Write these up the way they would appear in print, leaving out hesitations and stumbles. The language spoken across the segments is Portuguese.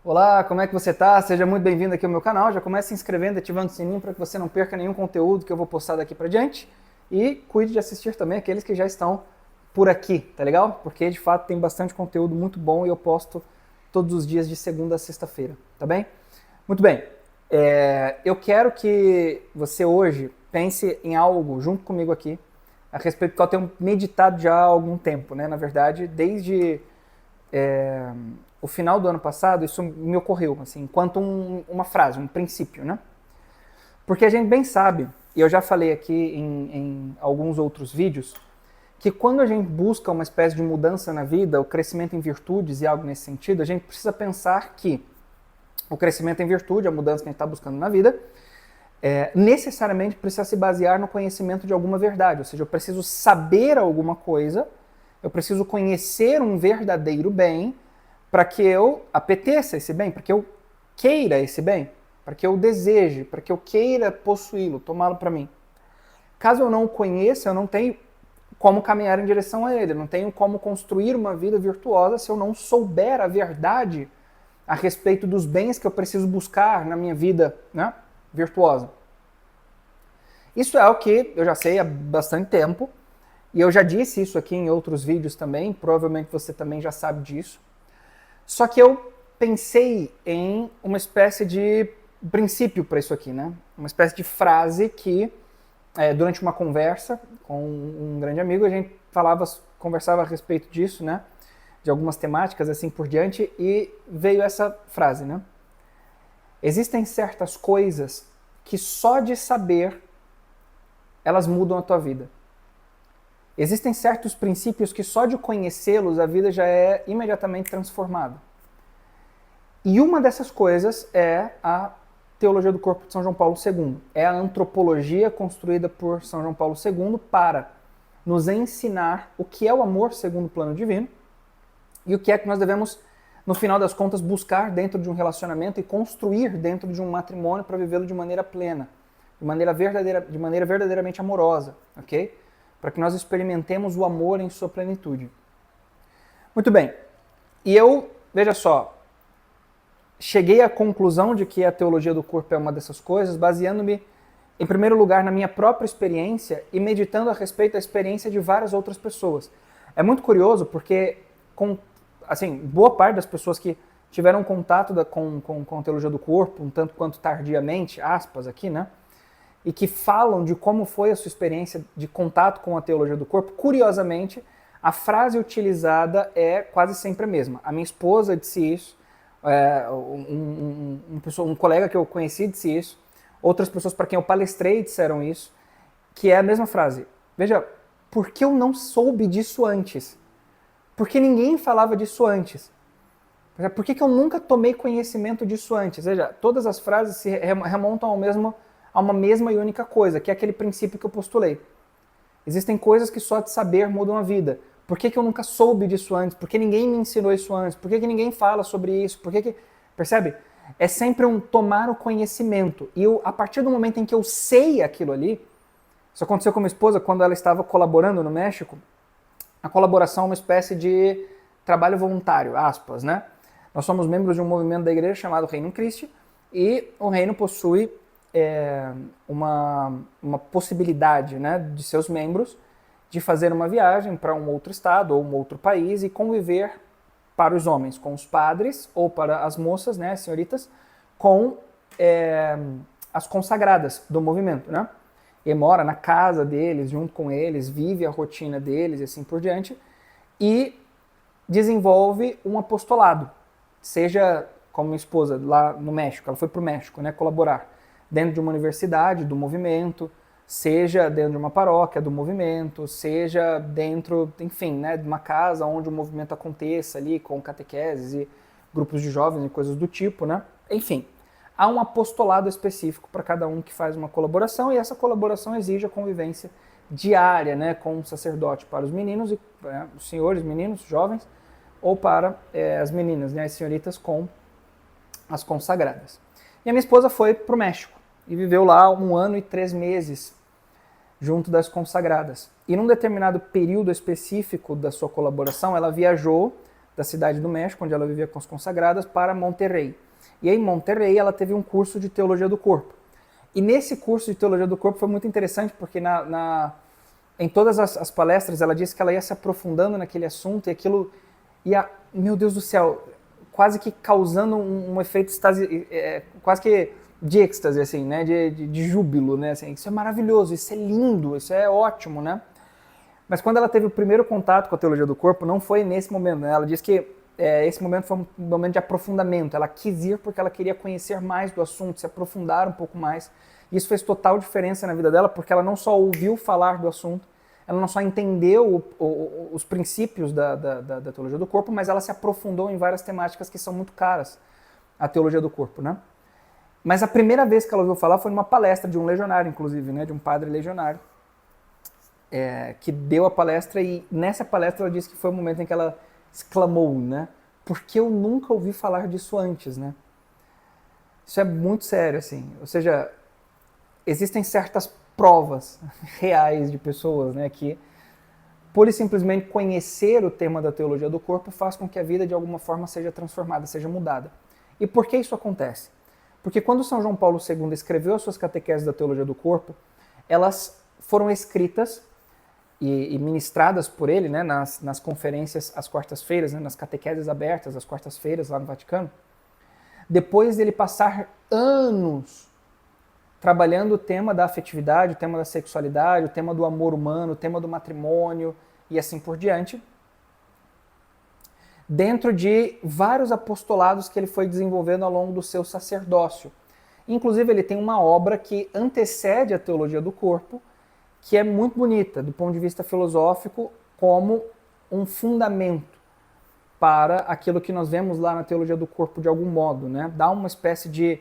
Olá, como é que você tá? Seja muito bem-vindo aqui ao meu canal. Já comece se inscrevendo, ativando o sininho para que você não perca nenhum conteúdo que eu vou postar daqui para diante. E cuide de assistir também aqueles que já estão por aqui, tá legal? Porque de fato tem bastante conteúdo muito bom e eu posto todos os dias de segunda a sexta-feira, tá bem? Muito bem. Eu quero que você hoje pense em algo junto comigo aqui a respeito do que eu tenho meditado já há algum tempo, né? Na verdade, desde o final do ano passado, isso me ocorreu, assim, enquanto uma frase, um princípio, né? Porque a gente bem sabe, e eu já falei aqui em alguns outros vídeos, que quando a gente busca uma espécie de mudança na vida, o crescimento em virtudes e algo nesse sentido, a gente precisa pensar que o crescimento em virtude, a mudança que a gente está buscando na vida, necessariamente precisa se basear no conhecimento de alguma verdade, ou seja, eu preciso saber alguma coisa, eu preciso conhecer um verdadeiro bem para que eu apeteça esse bem, para que eu queira esse bem, para que eu deseje, para que eu queira possuí-lo, tomá-lo para mim. Caso eu não o conheça, eu não tenho como caminhar em direção a ele, eu não tenho como construir uma vida virtuosa se eu não souber a verdade a respeito dos bens que eu preciso buscar na minha vida, né, virtuosa. Isso é o que eu já sei há bastante tempo, e eu já disse isso aqui em outros vídeos também, provavelmente você também já sabe disso. Só que eu pensei em uma espécie de princípio para isso aqui, né? Uma espécie de frase que, durante uma conversa com um grande amigo, a gente conversava a respeito disso, né? De algumas temáticas, assim por diante, e veio essa frase, né? Existem certas coisas que só de saber elas mudam a tua vida. Existem certos princípios que só de conhecê-los a vida já é imediatamente transformada. E uma dessas coisas é a teologia do corpo de São João Paulo II. É a antropologia construída por São João Paulo II para nos ensinar o que é o amor segundo o plano divino e o que é que nós devemos, no final das contas, buscar dentro de um relacionamento e construir dentro de um matrimônio para vivê-lo de maneira plena, de maneira verdadeiramente amorosa, ok? Para que nós experimentemos o amor em sua plenitude. Muito bem. E eu, veja só, cheguei à conclusão de que a teologia do corpo é uma dessas coisas, baseando-me, em primeiro lugar, na minha própria experiência e meditando a respeito da experiência de várias outras pessoas. É muito curioso porque, boa parte das pessoas que tiveram contato com a teologia do corpo, um tanto quanto tardiamente, aspas aqui, né? E que falam de como foi a sua experiência de contato com a teologia do corpo, curiosamente, a frase utilizada é quase sempre a mesma. A minha esposa disse isso, um colega que eu conheci disse isso, outras pessoas para quem eu palestrei disseram isso, que é a mesma frase. Veja, por que eu não soube disso antes? Por que ninguém falava disso antes? Por que eu nunca tomei conhecimento disso antes? Veja, todas as frases se remontam a uma mesma e única coisa, que é aquele princípio que eu postulei. Existem coisas que só de saber mudam a vida. Por que eu nunca soube disso antes? Por que ninguém me ensinou isso antes? Por que ninguém fala sobre isso? Percebe? É sempre um tomar o conhecimento. E a partir do momento em que eu sei aquilo ali, isso aconteceu com minha esposa quando ela estava colaborando no México. A colaboração é uma espécie de trabalho voluntário, aspas, né? Nós somos membros de um movimento da igreja chamado Reino Christi, e o reino possui uma possibilidade, né, de seus membros de fazer uma viagem para um outro estado ou um outro país e conviver para os homens com os padres ou para as moças, né, as senhoritas, com as consagradas do movimento, né? E mora na casa deles, junto com eles, vive a rotina deles e assim por diante, e desenvolve um apostolado, seja como minha esposa lá no México, ela foi para o México, né, colaborar dentro de uma universidade do movimento, seja dentro de uma paróquia do movimento, seja dentro, enfim, né, de uma casa onde o movimento aconteça ali com catequeses e grupos de jovens e coisas do tipo, né? Enfim, há um apostolado específico para cada um que faz uma colaboração e essa colaboração exige a convivência diária, né, com o sacerdote para os meninos, os senhores, meninos, jovens, ou para as meninas, né, as senhoritas com as consagradas. E a minha esposa foi para o México e viveu lá 1 ano e 3 meses junto das consagradas. E num determinado período específico da sua colaboração, ela viajou da cidade do México, onde ela vivia com as consagradas, para Monterrey. E aí, em Monterrey, ela teve um curso de teologia do corpo. E nesse curso de teologia do corpo foi muito interessante, porque em todas as palestras ela disse que ela ia se aprofundando naquele assunto e aquilo ia, meu Deus do céu, quase que causando um efeito quase que de êxtase, assim, né, de júbilo, né, assim, isso é maravilhoso, isso é lindo, isso é ótimo, né. Mas quando ela teve o primeiro contato com a teologia do corpo, não foi nesse momento, né, ela disse que esse momento foi um momento de aprofundamento, ela quis ir porque ela queria conhecer mais do assunto, se aprofundar um pouco mais. Isso fez total diferença na vida dela, porque ela não só ouviu falar do assunto, ela não só entendeu os princípios da teologia do corpo, mas ela se aprofundou em várias temáticas que são muito caras à teologia do corpo, né? Mas a primeira vez que ela ouviu falar foi numa palestra de um legionário, inclusive, né? De um padre legionário, que deu a palestra, e nessa palestra ela disse que foi o momento em que ela exclamou, né? Porque eu nunca ouvi falar disso antes, né? Isso é muito sério, assim. Ou seja, existem certas provas reais de pessoas, né, que por simplesmente conhecer o tema da teologia do corpo faz com que a vida de alguma forma seja transformada, seja mudada. E por que isso acontece? Porque quando São João Paulo II escreveu as suas catequeses da teologia do corpo, elas foram escritas e ministradas por ele, né, nas conferências às quartas-feiras, né, nas catequeses abertas às quartas-feiras lá no Vaticano, depois dele passar anos trabalhando o tema da afetividade, o tema da sexualidade, o tema do amor humano, o tema do matrimônio e assim por diante, dentro de vários apostolados que ele foi desenvolvendo ao longo do seu sacerdócio. Inclusive, ele tem uma obra que antecede a teologia do corpo, que é muito bonita do ponto de vista filosófico, como um fundamento para aquilo que nós vemos lá na teologia do corpo de algum modo, né? Dá uma espécie de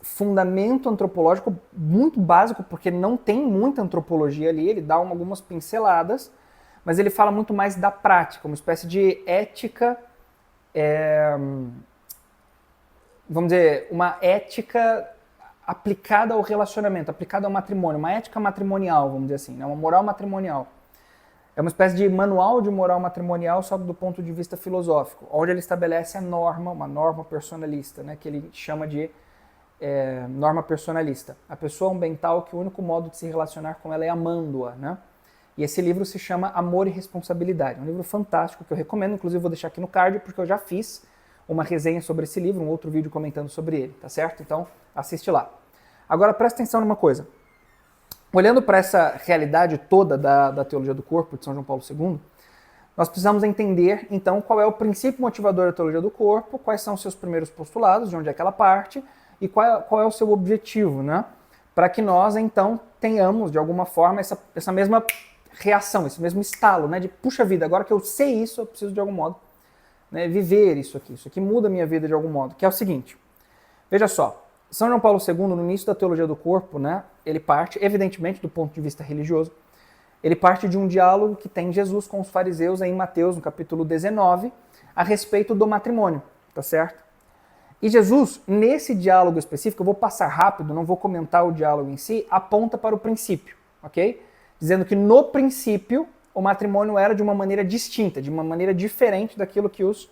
fundamento antropológico muito básico, porque não tem muita antropologia ali, ele dá algumas pinceladas, mas ele fala muito mais da prática, uma espécie de ética, vamos dizer, uma ética aplicada ao relacionamento, aplicada ao matrimônio, uma ética matrimonial, vamos dizer assim, né? Uma moral matrimonial. É uma espécie de manual de moral matrimonial, só do ponto de vista filosófico, onde ele estabelece a norma, uma norma personalista, né? Que ele chama de norma personalista. A pessoa é um bem tal que o único modo de se relacionar com ela é amando-a, né? E esse livro se chama Amor e Responsabilidade. É um livro fantástico que eu recomendo, inclusive vou deixar aqui no card, porque eu já fiz uma resenha sobre esse livro, um outro vídeo comentando sobre ele, tá certo? Então, assiste lá. Agora, presta atenção numa coisa. Olhando para essa realidade toda da teologia do corpo de São João Paulo II, nós precisamos entender, então, qual é o princípio motivador da teologia do corpo, quais são os seus primeiros postulados, de onde é que ela parte, e qual é o seu objetivo, né? Para que nós, então, tenhamos, de alguma forma, essa mesma reação, esse mesmo estalo, né? De, puxa vida, agora que eu sei isso, eu preciso, de algum modo, né, viver isso aqui muda a minha vida de algum modo, que é o seguinte, veja só, São João Paulo II, no início da teologia do corpo, né, ele parte, evidentemente, do ponto de vista religioso, ele parte de um diálogo que tem Jesus com os fariseus em Mateus, no capítulo 19, a respeito do matrimônio, tá certo? E Jesus, nesse diálogo específico, eu vou passar rápido, não vou comentar o diálogo em si, aponta para o princípio, ok? Dizendo que no princípio o matrimônio era de uma maneira distinta, de uma maneira diferente daquilo que os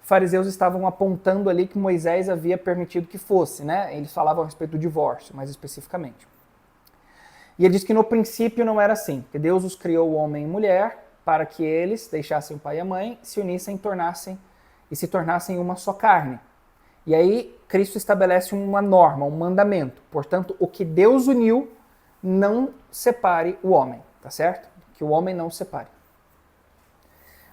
fariseus estavam apontando ali que Moisés havia permitido que fosse, né? Eles falavam a respeito do divórcio, mais especificamente. E ele diz que no princípio não era assim, que Deus os criou homem e mulher para que eles deixassem o pai e a mãe, se unissem e se tornassem uma só carne. E aí Cristo estabelece uma norma, um mandamento. Portanto, o que Deus uniu, não separe o homem, tá certo? Que o homem não separe.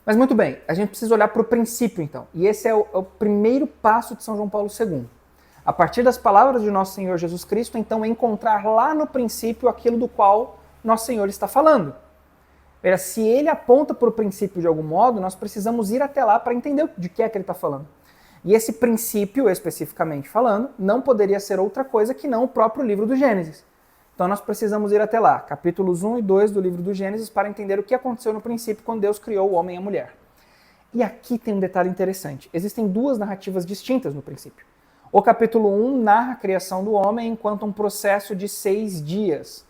Mas muito bem, a gente precisa olhar para o princípio então. E esse é o primeiro passo de São João Paulo II. A partir das palavras de nosso Senhor Jesus Cristo, então encontrar lá no princípio aquilo do qual nosso Senhor está falando. Veja, se ele aponta para o princípio de algum modo, nós precisamos ir até lá para entender de que é que ele está falando. E esse princípio, especificamente falando, não poderia ser outra coisa que não o próprio livro do Gênesis. Então nós precisamos ir até lá, capítulos 1 e 2 do livro do Gênesis, para entender o que aconteceu no princípio quando Deus criou o homem e a mulher. E aqui tem um detalhe interessante. Existem duas narrativas distintas no princípio. O capítulo 1 narra a criação do homem enquanto um processo de 6 dias.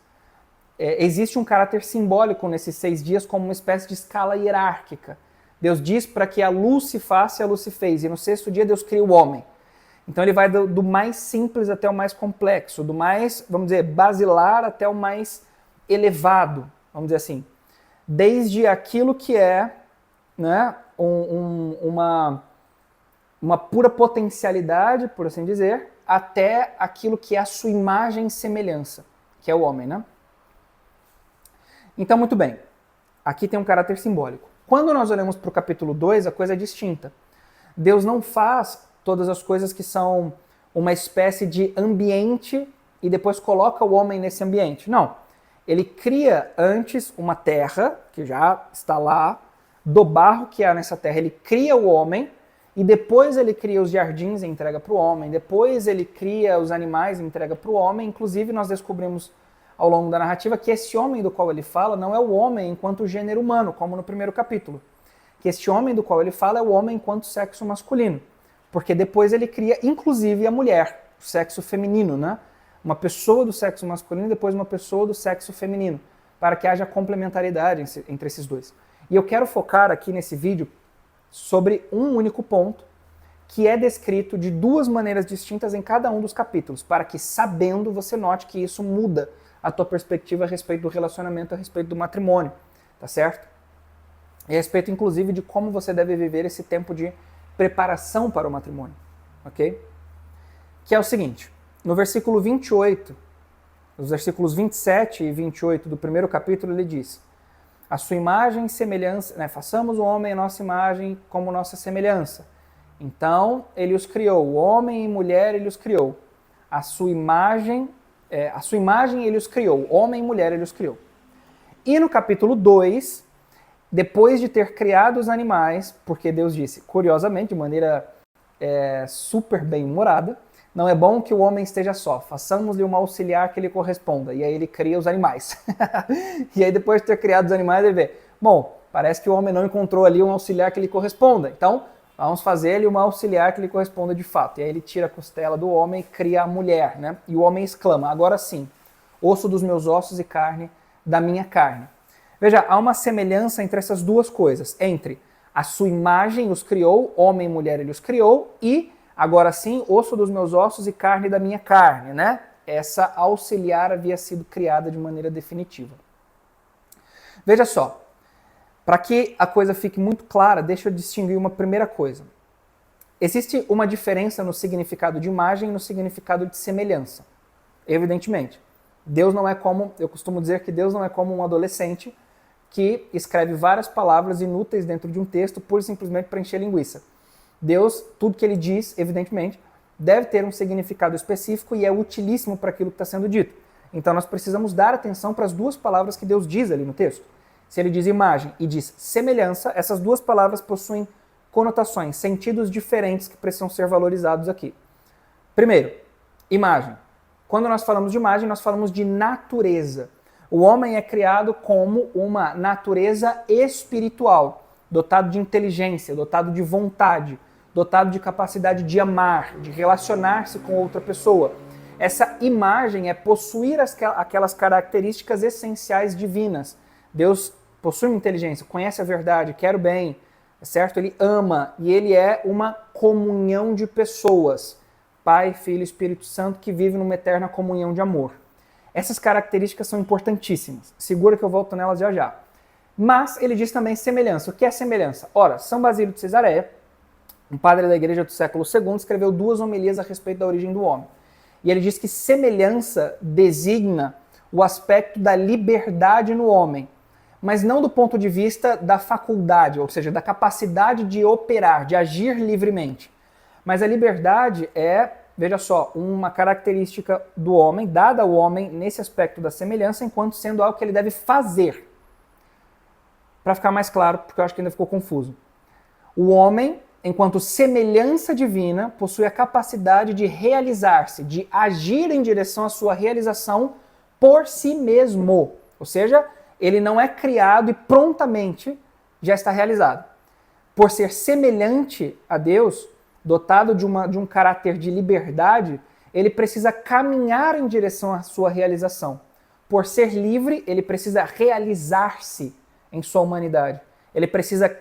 Existe um caráter simbólico nesses 6 dias como uma espécie de escala hierárquica. Deus diz para que a luz se faça e a luz se fez. E no sexto dia Deus cria o homem. Então ele vai do mais simples até o mais complexo, do mais, vamos dizer, basilar até o mais elevado, vamos dizer assim. Desde aquilo que é, né, uma pura potencialidade, por assim dizer, até aquilo que é a sua imagem e semelhança, que é o homem, né? Então, muito bem. Aqui tem um caráter simbólico. Quando nós olhamos para o capítulo 2, a coisa é distinta. Deus não faz todas as coisas que são uma espécie de ambiente e depois coloca o homem nesse ambiente. Não. Ele cria antes uma terra, que já está lá, do barro que há nessa terra. Ele cria o homem e depois ele cria os jardins e entrega para o homem. Depois ele cria os animais e entrega para o homem. Inclusive, nós descobrimos ao longo da narrativa que esse homem do qual ele fala não é o homem enquanto gênero humano, como no primeiro capítulo. Que este homem do qual ele fala é o homem enquanto sexo masculino. Porque depois ele cria, inclusive, a mulher, o sexo feminino, né? Uma pessoa do sexo masculino e depois uma pessoa do sexo feminino, para que haja complementaridade entre esses dois. E eu quero focar aqui nesse vídeo sobre um único ponto, que é descrito de duas maneiras distintas em cada um dos capítulos, para que, sabendo, você note que isso muda a tua perspectiva a respeito do relacionamento, a respeito do matrimônio, tá certo? E a respeito, inclusive, de como você deve viver esse tempo de preparação para o matrimônio, ok? Que é o seguinte, no versículo 28, nos versículos 27 e 28 do primeiro capítulo, ele diz: a sua imagem e semelhança, né, façamos o homem a nossa imagem como nossa semelhança. Então, ele os criou, o homem e mulher ele os criou. A sua imagem ele os criou, homem e mulher ele os criou. E no capítulo 2, depois de ter criado os animais, porque Deus disse, curiosamente, de maneira super bem-humorada, não é bom que o homem esteja só, façamos-lhe uma auxiliar que lhe corresponda. E aí ele cria os animais. E aí depois de ter criado os animais, ele vê, bom, parece que o homem não encontrou ali um auxiliar que lhe corresponda. Então, vamos fazer-lhe uma auxiliar que lhe corresponda de fato. E aí ele tira a costela do homem e cria a mulher, né? E o homem exclama, agora sim, osso dos meus ossos e carne da minha carne. Veja, há uma semelhança entre essas duas coisas, entre a sua imagem os criou, homem e mulher ele os criou, e agora sim, osso dos meus ossos e carne da minha carne, né? Essa auxiliar havia sido criada de maneira definitiva. Veja só, para que a coisa fique muito clara, deixa eu distinguir uma primeira coisa. Existe uma diferença no significado de imagem e no significado de semelhança. Evidentemente. Deus não é como, eu costumo dizer que Deus não é como um adolescente que escreve várias palavras inúteis dentro de um texto pura e simplesmente para encher linguiça. Deus, tudo que ele diz, evidentemente, deve ter um significado específico e é utilíssimo para aquilo que está sendo dito. Então nós precisamos dar atenção para as duas palavras que Deus diz ali no texto. Se ele diz imagem e diz semelhança, essas duas palavras possuem conotações, sentidos diferentes que precisam ser valorizados aqui. Primeiro, imagem. Quando nós falamos de imagem, nós falamos de natureza. O homem é criado como uma natureza espiritual, dotado de inteligência, dotado de vontade, dotado de capacidade de amar, de relacionar-se com outra pessoa. Essa imagem é possuir aquelas características essenciais divinas. Deus possui uma inteligência, conhece a verdade, quer o bem, certo? Ele ama e ele é uma comunhão de pessoas. Pai, Filho e Espírito Santo que vivem numa eterna comunhão de amor. Essas características são importantíssimas. Segura que eu volto nelas já já. Mas ele diz também semelhança. O que é semelhança? Ora, São Basílio de Cesareia, um padre da igreja do século II, escreveu 2 homilias a respeito da origem do homem. E ele diz que semelhança designa o aspecto da liberdade no homem, mas não do ponto de vista da faculdade, ou seja, da capacidade de operar, de agir livremente. Mas a liberdade é, veja só, uma característica do homem, dada ao homem nesse aspecto da semelhança, enquanto sendo algo que ele deve fazer. Para ficar mais claro, porque eu acho que ainda ficou confuso. O homem, enquanto semelhança divina, possui a capacidade de realizar-se, de agir em direção à sua realização por si mesmo. Ou seja, ele não é criado e prontamente já está realizado. Por ser semelhante a Deus, dotado de um caráter de liberdade, ele precisa caminhar em direção à sua realização. Por ser livre, ele precisa realizar-se em sua humanidade. Ele precisa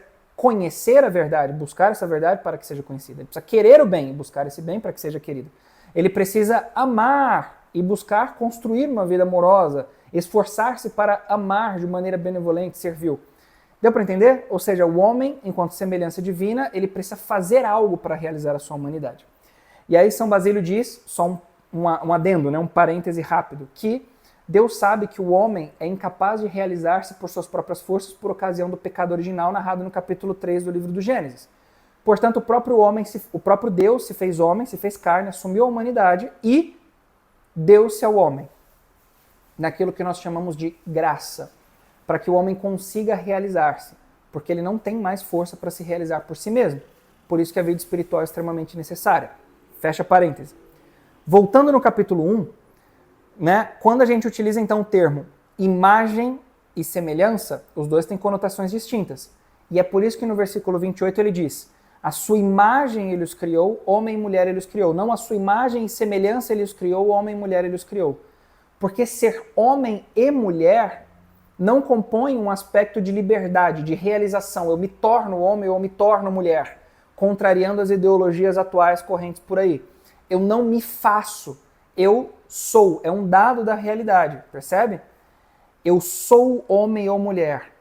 conhecer a verdade, buscar essa verdade para que seja conhecida. Ele precisa querer o bem e buscar esse bem para que seja querido. Ele precisa amar e buscar construir uma vida amorosa, esforçar-se para amar de maneira benevolente, servil. Deu para entender? Ou seja, o homem, enquanto semelhança divina, ele precisa fazer algo para realizar a sua humanidade. E aí São Basílio diz, só um adendo, né, um parêntese rápido, que Deus sabe que o homem é incapaz de realizar-se por suas próprias forças por ocasião do pecado original narrado no capítulo 3 do livro do Gênesis. Portanto, o próprio Deus se fez homem, se fez carne, assumiu a humanidade e deu-se ao homem naquilo que nós chamamos de graça, para que o homem consiga realizar-se, porque ele não tem mais força para se realizar por si mesmo. Por isso que a vida espiritual é extremamente necessária. Fecha parêntese. Voltando no capítulo 1, né, quando a gente utiliza então o termo imagem e semelhança, os dois têm conotações distintas. E é por isso que no versículo 28 ele diz: a sua imagem ele os criou, homem e mulher ele os criou. Não a sua imagem e semelhança ele os criou, homem e mulher ele os criou. Porque ser homem e mulher não compõe um aspecto de liberdade, de realização. Eu me torno homem ou eu me torno mulher, contrariando as ideologias atuais correntes por aí. Eu não me faço, eu sou. É um dado da realidade, percebe? Eu sou homem ou mulher.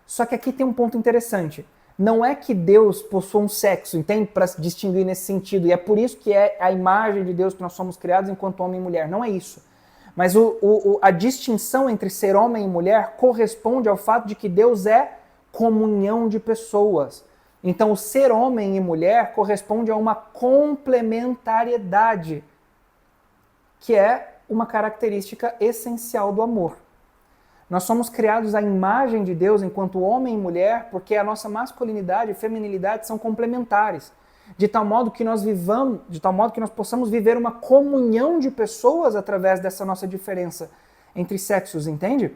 Só que aqui tem um ponto interessante. Não é que Deus possua um sexo, entende? Para se distinguir nesse sentido. E é por isso que é a imagem de Deus que nós somos criados enquanto homem e mulher. Não é isso. Mas a distinção entre ser homem e mulher corresponde ao fato de que Deus é comunhão de pessoas. Então, o ser homem e mulher corresponde a uma complementariedade, que é uma característica essencial do amor. Nós somos criados à imagem de Deus enquanto homem e mulher, porque a nossa masculinidade e feminilidade são complementares, de tal modo que nós possamos viver uma comunhão de pessoas através dessa nossa diferença entre sexos, entende?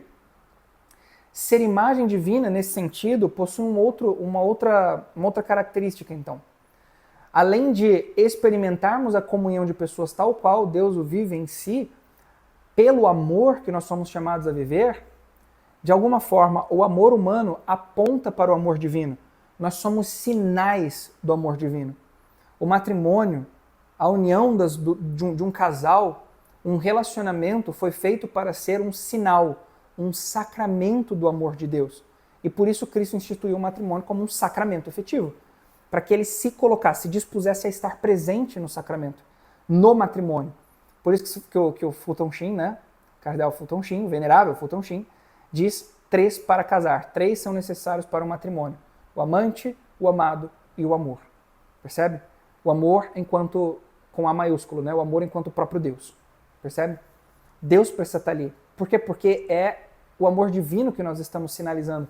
Ser imagem divina, nesse sentido, possui uma outra característica, então. Além de experimentarmos a comunhão de pessoas tal qual Deus o vive em si, pelo amor que nós somos chamados a viver, de alguma forma, o amor humano aponta para o amor divino. Nós somos sinais do amor divino. O matrimônio, a união de um casal, um relacionamento foi feito para ser um sinal, um sacramento do amor de Deus. E por isso Cristo instituiu o matrimônio como um sacramento efetivo, para que ele se colocasse, se dispusesse a estar presente no sacramento, no matrimônio. Por isso que o Fulton Sheen, né, Cardeal Fulton Sheen, o venerável Fulton Sheen, diz 3 para casar. 3 são necessários para o matrimônio: o amante, o amado e o amor. Percebe? O amor enquanto, com A maiúsculo, né? O amor enquanto o próprio Deus. Percebe? Deus precisa estar ali. Por quê? Porque é o amor divino que nós estamos sinalizando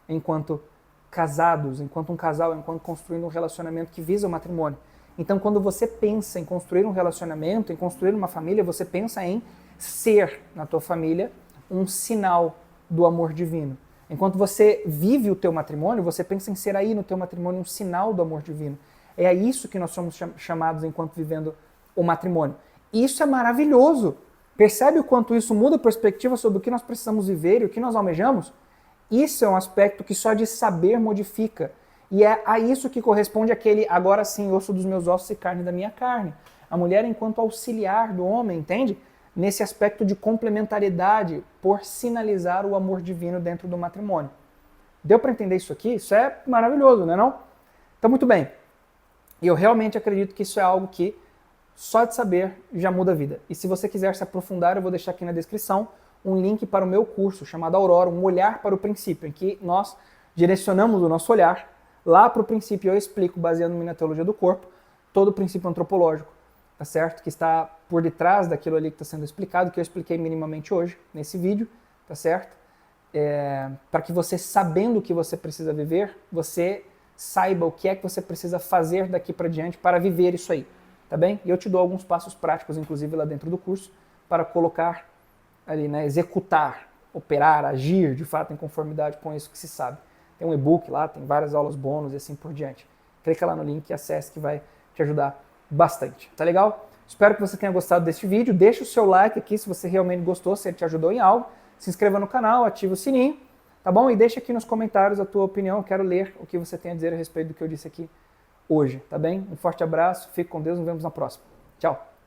enquanto casados, enquanto um casal, enquanto construindo um relacionamento que visa o matrimônio. Então, quando você pensa em construir um relacionamento, em construir uma família, você pensa em ser, na tua família, um sinal do amor divino. Enquanto você vive o teu matrimônio, você pensa em ser aí no teu matrimônio um sinal do amor divino. É a isso que nós somos chamados enquanto vivendo o matrimônio. Isso é maravilhoso. Percebe o quanto isso muda a perspectiva sobre o que nós precisamos viver e o que nós almejamos? Isso é um aspecto que só de saber modifica. E é a isso que corresponde aquele agora sim, osso dos meus ossos e carne da minha carne. A mulher enquanto auxiliar do homem, entende? Nesse aspecto de complementariedade por sinalizar o amor divino dentro do matrimônio. Deu para entender isso aqui? Isso é maravilhoso, não é não? Então, muito bem. E eu realmente acredito que isso é algo que só de saber já muda a vida. E se você quiser se aprofundar, eu vou deixar aqui na descrição um link para o meu curso chamado Aurora, um olhar para o princípio, em que nós direcionamos o nosso olhar lá para o princípio. Eu explico, baseando-me na teologia do corpo, todo o princípio antropológico, tá certo? Que está por detrás daquilo ali que está sendo explicado, que eu expliquei minimamente hoje, nesse vídeo, tá certo? Para que você, sabendo o que você precisa viver, você saiba o que é que você precisa fazer daqui para diante para viver isso aí, tá bem? E eu te dou alguns passos práticos, inclusive lá dentro do curso, para colocar ali, né, executar, operar, agir de fato em conformidade com isso que se sabe. Tem um e-book lá, tem várias aulas bônus e assim por diante. Clica lá no link e acesse que vai te ajudar bastante. Tá legal? Espero que você tenha gostado deste vídeo. Deixa o seu like aqui se você realmente gostou, se ele te ajudou em algo. Se inscreva no canal, ative o sininho, tá bom? E deixa aqui nos comentários a tua opinião, eu quero ler o que você tem a dizer a respeito do que eu disse aqui hoje, tá bem? Um forte abraço, fique com Deus, nos vemos na próxima. Tchau!